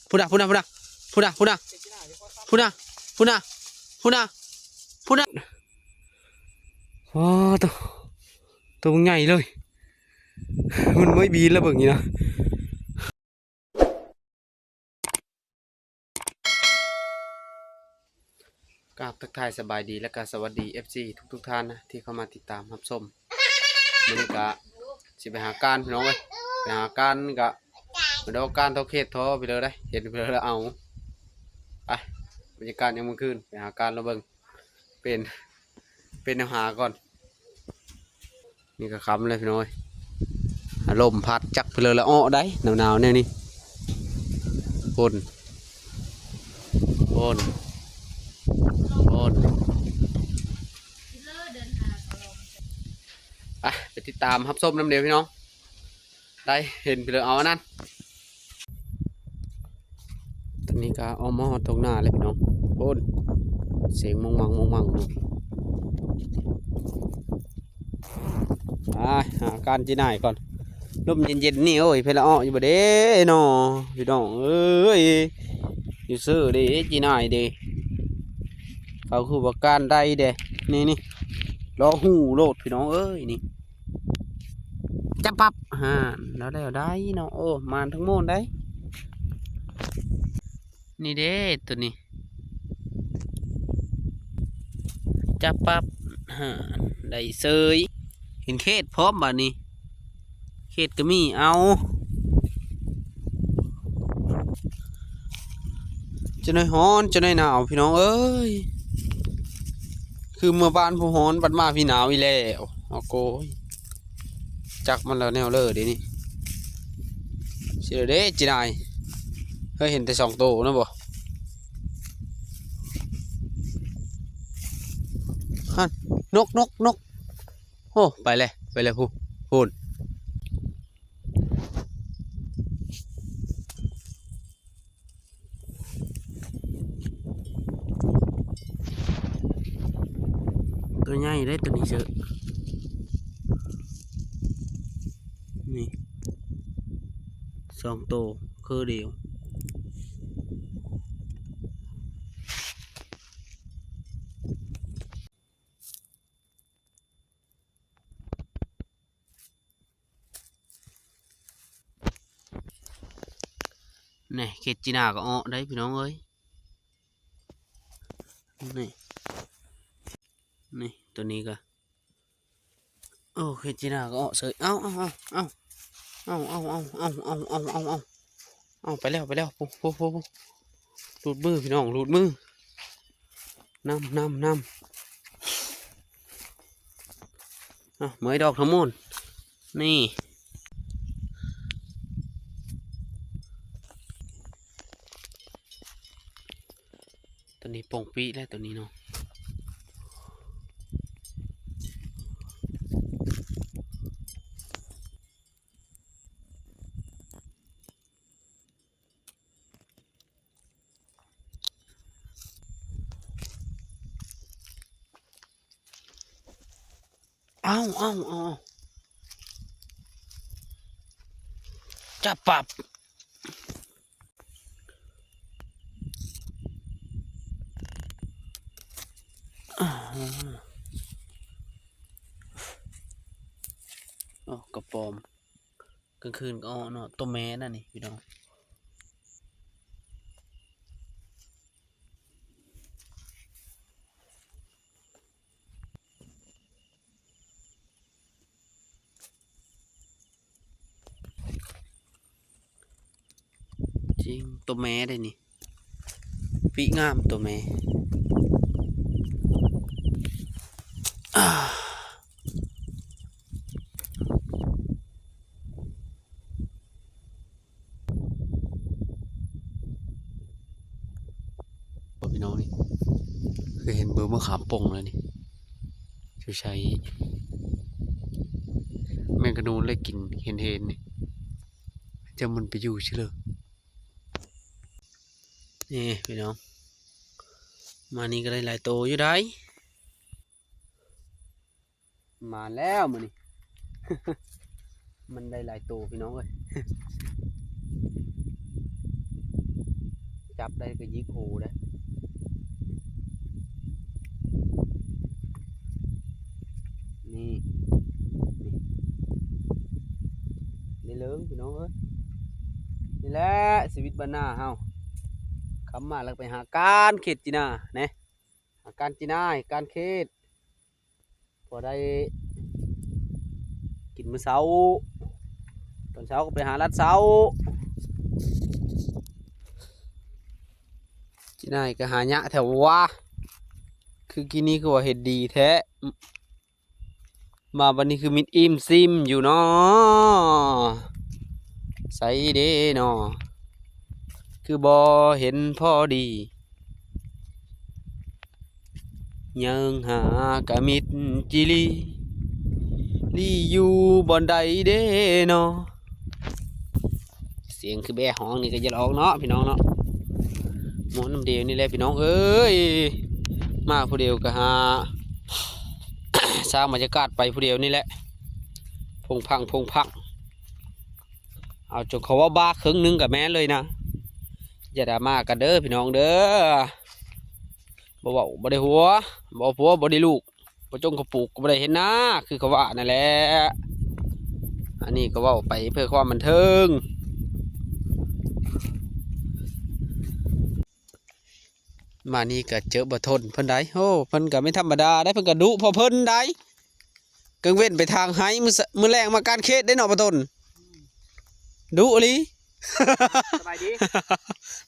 พูดนะโอ้ตัวใหญ่เลยมันไม่บีนแล้วแบบนี้นะกราบทักทายสบายดีและก็สวัสดี FC ทุกท่านนะที่เข้ามาติดตามรับชมมื้อนี้ก็สิไปหาการพี่น้องเอ้ยไปหาการก็มาดูการเท่าเขตท้อไปเลยได้เห็นไปเลยแล้วเอาไปบรรยากาศยังมื้อคืนไปหาการเราเบิ่งเป็นแนวหาก่อนนี่ก็ค้ำเลยพี่น้อยลมพัดจักไปเลยแล้วอ้อได้หนาวๆเนี่ยนี่ฝนไปติดตามรับส้มน้ำเดียวพี่น้องได้เห็นไปเลยเอาอันนั้นตอนนี้ก็เอามาตรงหน้าเลยพี่น้องฝนเสียงมงมังหาการจีน่ายก่อนลมเย็นๆนี่โอ้ยเพลอ้ออยู่บ่เด้นอพี่น้องเอ้ยอยู่ซื้อดิจีน่ายดิเขาคือว่าการได้เด้นี่ล้อหูโลดพี่น้องเอ้ยนี่จับปั๊บแล้วได้เนาะโอ้มาทั้งโมนได้นี่เด้ตัวนี้จับปั๊บได้เซยเห็นเขตพร้อมบ่านี่เขตก็มีเอาจะน้อยฮ้อนจะน้อยหนาวพี่น้องเอ้ยคือเมื่อบ้านผู้ฮ้อนบัดมาพี่หนาวอีแล้วเอาโกยจักมันแล้วแนวเลยดินี่เสียเด้จีนายเฮ้ยเห็นแต่2 ตัวนะบ่ฮันนกโอ้ไปเลยพูดตัวใหญ่ได้ตัวนี้เชอะนี่2 ตัวคือเดียวนี่เขตจีน่าก็อ้อได้พี่น้องเอ้ยนี่ตัวนี้ก็โอ้เขตจีน่าก็อ้อเสยเอาไปแล้วปุ๊หลุดมือพี่น้องหลุดมือนำเหมยดอกทั้งหมดนี่ตัวนี้ป่งปีได้ตัวนี้เนาะเอาจับปับกระปอมกลางคืนก็เนาะตัวแม่นั่นนี่พี่น้องจริงตัวแม่ได้นี่ปีงามตัวแม่พี่น้องนี่เคยเห็นเบอร์มะขามป่งแล้วนี่จะใช้แมงกะนูนเลยกินเห็นนี่จะมันไปอยู่เชื่อนี่พี่น้องมานี่ก็ได้หลายโตอยู่ได้มาแล้วมันนี่ มันได้หลายโตพี่น้องเลย จับได้ก็ยิกหูได้นี่นี่เลิ้งพี่น้องเอ้ยนี่แหละชีวิตบ้านนาเฮาคำมาแล้วไปหาการเขตจีน่าเนี่ยหาการจีน่าการเขตพอได้กินมื้อเช้าตอนเช้าก็ไปหาลัดเช้าจีน่าก็หาหยะแถวว่าคือกินนี้คือว่าเห็ดดีแท้มาวันนี้คือมิดอิ่มซิมอยู่เนาะใส่เด้เนาะคือบอเห็นพอดียังหากะมิดจิลีลีอยู่บอนใดเด้เนาะเสียงคือแบ่ห้องนี่ก็จะออกเนาะพี่น้องเนาะหมดน้ำเดียวนี่แหละพี่น้องเอ้ยมาผู้เดียวก็หา สร้างบรรยากาศไปผู้เดียวนี่แหละพงพังเอาจนเขาว่าบ้าครึ่งนึงกับแม่เลยนะอย่าดราม่ากันเด้อพี่น้องเด้อบ่ได้หัวบ่ผัวบ่ได้ลูกบ่จงกระปุกบ่ได้เห็นหน้าคือเขาว่านั่นแหละอันนี้ก็ว่าไปเพื่อความบันเทิงมานี่ก็เจอบ่ทนเพิ่นได้โอ้เพิ่นก็ไม่ธรรมดาได้เพิ่นก็ดุพอเพิ่นได้กังเว้นไปทางไห้มือแรงมาการเขตได้หนอบ่ทนดุอีหลีสบายดี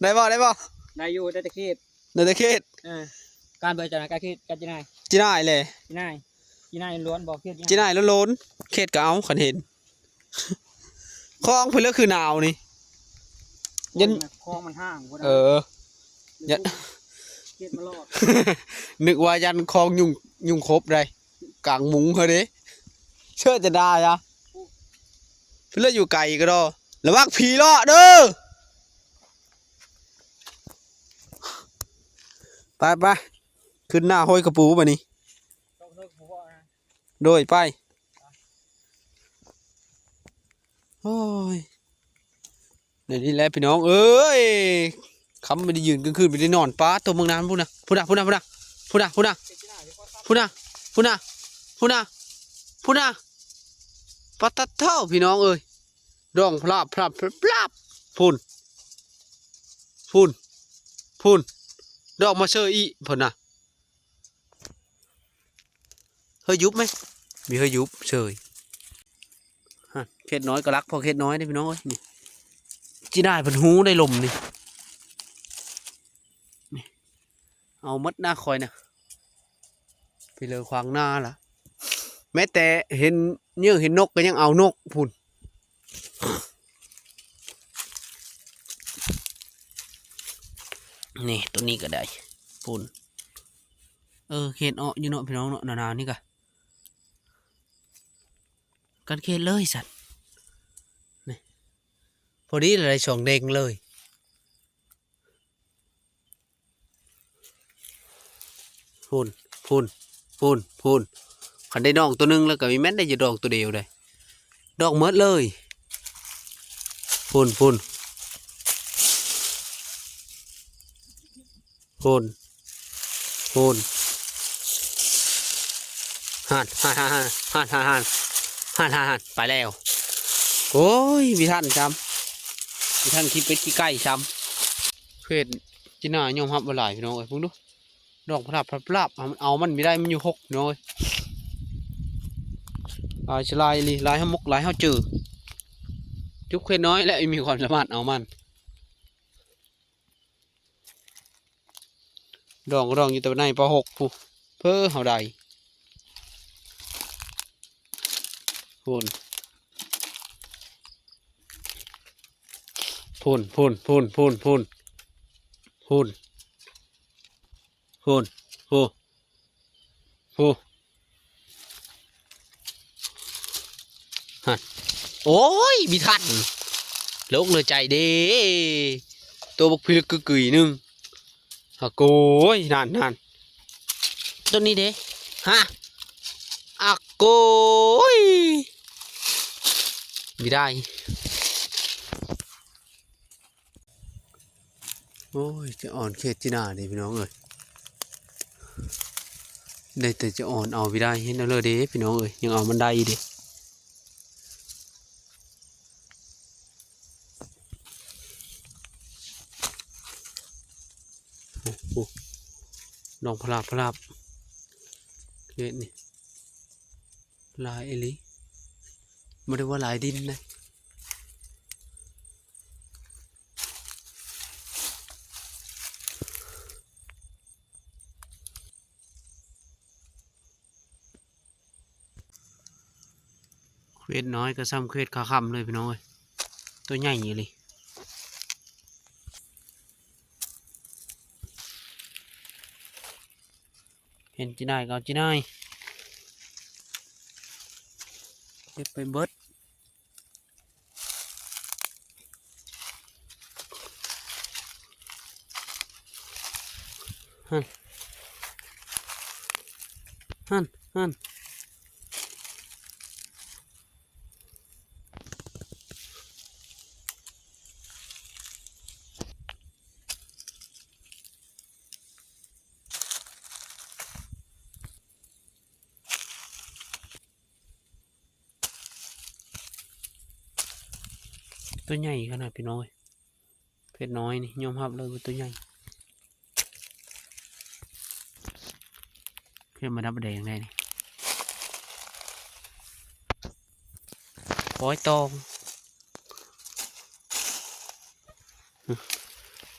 ได้บ่นายอยู่ได้ตะเคียนได้แต่เขตการเบิดจากการเคียนการจีนาย จีน่ายเลย จีนายล้วนบอกเคียน จีน่ายโลนเขตก็เอาขันเห็นคลองเพิ่นแล้วคือหนาวนี่ยันคลองมันห้างยันเคียนมาลอด นึกว่ายันคลองยุงครบเลยกลางมุ้งเขาดิเชื่อจะได้อะเพิ่นแล้วอยู่ไกลก็ดอระวังผีเลาะเด้อไปขึ้นหน้าห้อยกระปูมานี่โดยไปโอ้ยเดี๋ยวนี้แหละพี่น้องเอ้ยคำไม่ได้ยืนกลางคืนไม่ได้นอนป้าตัวเมืองน้ำพูดนะปัตตะเท่าพี่น้องเอ้ยร้องพลาบพูนดอกมาเชยอีพูนนะเฮ้ยยุบไหมมีเฮ้ยยุบเชยเข็ดน้อยก็รักพอเข็ดน้อยได้พี่น้องเอ้ยนี่จีได้เป็นหูได้ลมนี่เอามัดหน้าคอยนะไปเลยควางหน้าล่ะแม้แต่เห็นเนื่องเห็นนกก็ยังเอานกพูนนี่ตัวนี้ก็ได้พูนเข็ดออกอยู่เนาะพี่น้องเนาะหนาวๆนี่กะกันเข็ดเลยสัตว์นี่พอดีอะไรสองเด้งเลยพูนขันได้ดองตัวนึงแล้วก็มีแม่นได้จะดองตัวเดียวเลยดองเมดเลยพูนห่านไปแล้วโอ้ยมีท่านจำมีท่านคิดเป็ดขี้ไก่จำเพศจีน่ายอมรับมาหลายพี่น้องเอ้ยพวกนู้ดอกพลับเอามันไม่ได้มันอยู่หกน้อยลายลายห้ามกลายห้าจืดทุกเคนน้อยและมีความสามารถเอามันดองอยู่แต่ในปหกผู้เพื่อเฮาใดพูนฮะโอ้ยมีทันโลกเลยใจเด้ตัวบกพิลึกกึ่ยนึงฮะโกยนั่นตัวนี้เด้ฮะอะโกยไม่ได้ โอ้ยจะอ่อนเขตจีน่าดิพี่น้องเอ้ยได้แต่จะอ่อนเอาไม่ได้เห็นเอาเลยเด้พี่น้องเอ้ยยังเอามันได้อีกดิโอ้โหดองพลาบพลาบเขตนี่ลายเอลิไม่ได้ว่าลายดินนะเขตน้อยก็ซ้ำเขตขาค่ำเลยพี่น้องเอ้ยตัวใหญ่อยู่เลยเห็นจีน่ายก็เอาจีน่ายเก็บไปเบิดฮันฮันฮันตัวใหญ่ขนาดพี่น้อยเพชรน้อยนี่ยอมรับเลยว่าตัวใหญ่เพื่อนมาดับแดงได้นี่ปล่อยตอง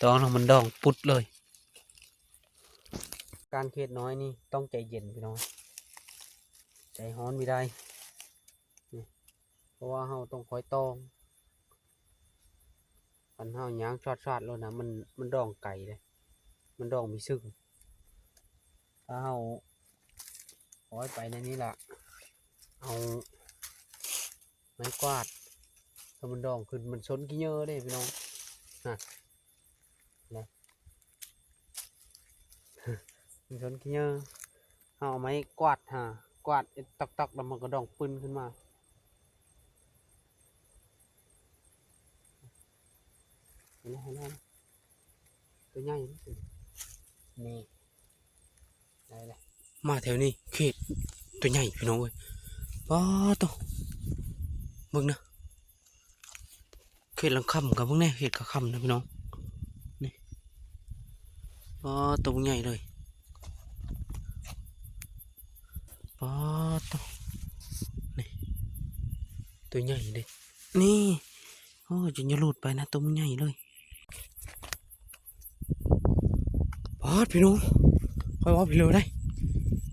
ตองมันดองปุดเลยการเขตน้อยนี่ต้องใจเย็นพี่น้อยใจฮ้อนไม่ได้เพราะว่าเราต้องคอยตองอันเฮาย่างชอดแล้วนะมันดองไก่เลยมันดองมีซึ่งถ้าเฮาปล่อยไปในนี้ล่ะเอาไม้กวาดถ้ามันดองขึ้นมันชนขี้เยอะได้พี่น้องฮะนะมันชนขี้เยอะเอาไม้กวาดฮะกวาดตักแล้วมันก็ดองปืนขึ้นมาเห็นไหมตัวใหญ่นี่ได้เลยมาแถวนี้เขตตัวใหญ่พี่น้องเว้ยป้าตัวมึงนะเขตลังคำกับมึงแน่เขตกระคำนะพี่น้องนี่ป้าตัวใหญ่เลยป้าตัวนี่ตัวใหญ่เลยนี่โอ้จะอย่าหลุดไปนะตัวใหญ่เลยป้าพี่น้องคอยว่าพี่เลยได้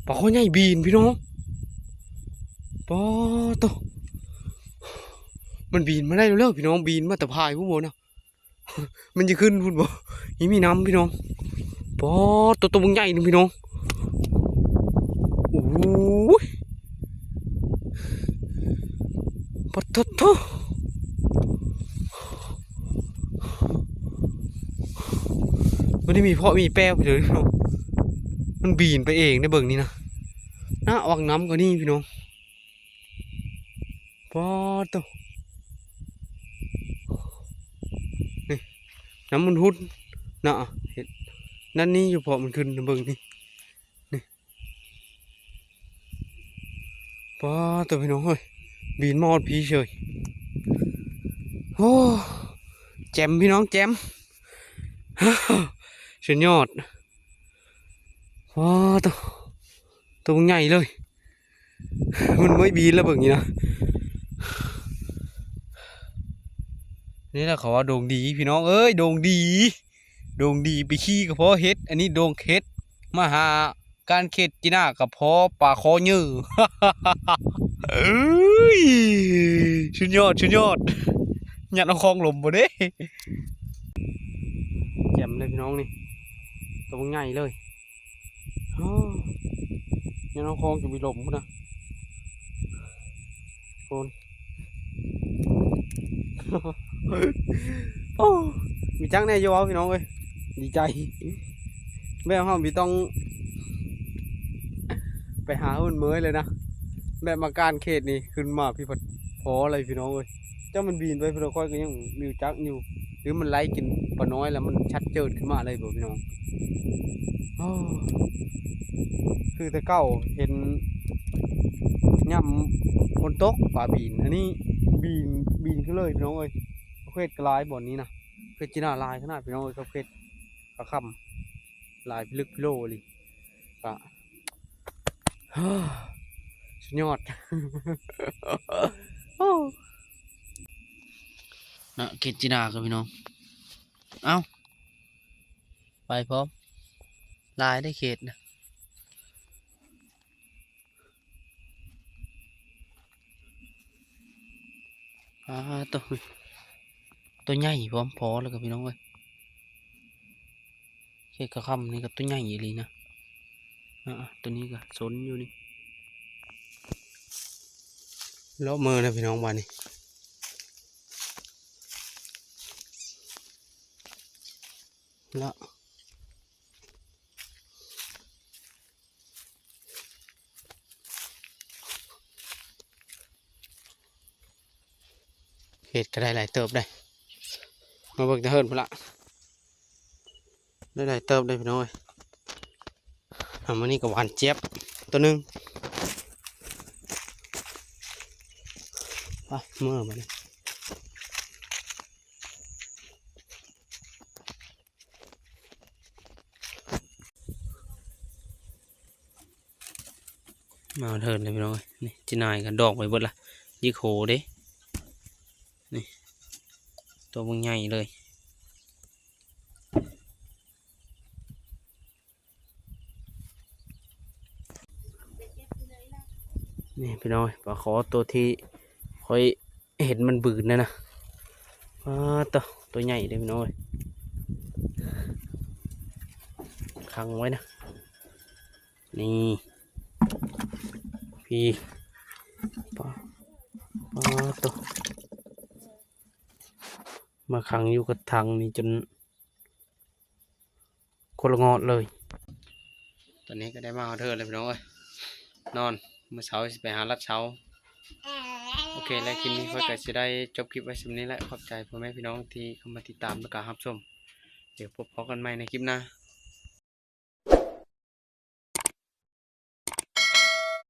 ปลาข้อใหญ่บีนพี่น้องป้าตัวมันบีนมาได้แล้วพี่น้องบีนมาแต่พายผู้โมนะมันจะขึ้นพุ่นบ่ยังมีน้ำพี่น้องป้าตัวมึงใหญ่นึงพี่น้องโอ้ยปัดทัดมันได้มีเพาะมีแป้วไปเลยพี่น้องมันบีนไปเองในเบิ่งนี่นะน่าวังน้ำกว่านี่พี่น้องป้าตัวนี่น้ำมันหุดน่ะเห็นนั่นนี่อยู่เพาะมันขึ้นในเบิ่งนี่นี่ป้าตัวพี่น้องเฮ้ยบีนมอดพี่เฉยโอ้แจมพี่น้องแจมสุดยอดว้าตัวใหญ่เลยมันไม่บีนแล้วเบิ่งนี่นะนี่แหละเขาว่าโด่งดีพี่น้องเอ้ยโด่งดีไปขี้กระเพาะเฮ็ดอันนี้โด่งเฮ็ดมาหาการเข็ดจีน่ากระเพาะปลาคอเนื้อเอ้ยชุดยอดยัดเอาคลองหลมบ่เด้แจ่มเลยพี่น้องนี่ตัวใหญ่เลยยัดเอาคลองจะมีหลมพุ่นนะโคนโอ้มีจังแน่โย่พี่น้องเอ้ยดีใจแม่ห้องพี่ต้องไปหาหุ่นเมยเลยนะแบบมาการเขตนี่ขึ้นมาพี่พัดพออะไรพี่น้องเอ้ยเจ้ามันบินไปพี่เราค่อยก็ยังมิวจักอยู่หรือมันไล่กิน ปลาน้อยแล้วมันชัดเจนขึ้นมาเลยบ่พี่น้องโอ้คือแต่เก้าเห็นย่ำฝนตกป่าบีนอันนี้บีนขึ้นเลยพี่น้องเอ้ยประเภทกระลายบ่อนนี้นะประเภทจีน่าลายขนาดพี่น้องเอ้ยประเภทกระคำลายพิลึกพิโลเลยก็ สุดยอด นะเขตจีนาครับพี่น้องเอ้าไปพร้อมลายได้เขตนะตัวใหญ่พร้อมพอแล้วกับพี่น้องเว้ยเขตกระคำนี่กับตัวใหญ่เลยนะตัวนี้ก็สนอยู่นี่เลาะมือนะพี่น้องบ้านนี้แล้วเห็ดก็ได้หลายเติบได้มาเบิกจะเฮิร์นพนละได้หลายเติบได้พี่น้องเอ้ยมันนี่ก็หวานเจี๊ยบตัวหนึงไปเมื่อมาเลยมาเทินเลยพี่น้องเอ้ยนี่จีนายกันดอกไปเบิดละยี่โขเด้นี่ตัวมึงใหญ่เลยนี่พี่น้องปลาขอตัวที่คอยเห็นมันบืนนะตัวใหญ่เลยพี่น้องขังไว้นะนี่พี่ปลาตัวมาขังอยู่กับทางนี่จนคนละงอดเลยตอนนี้ก็ได้มาเอาเธอเลยพี่น้องนอนเมื่อเช้าไปหาลัดเช้าโอเคแล้วคลิปนี้ค่อยก็จะได้จบคลิปไว้สำนี้แหละขอบใจพ่อแม่พี่น้องที่เข้ามาติดตามและก็รับชมเดี๋ยวพบกันใหม่ในคลิปหน้า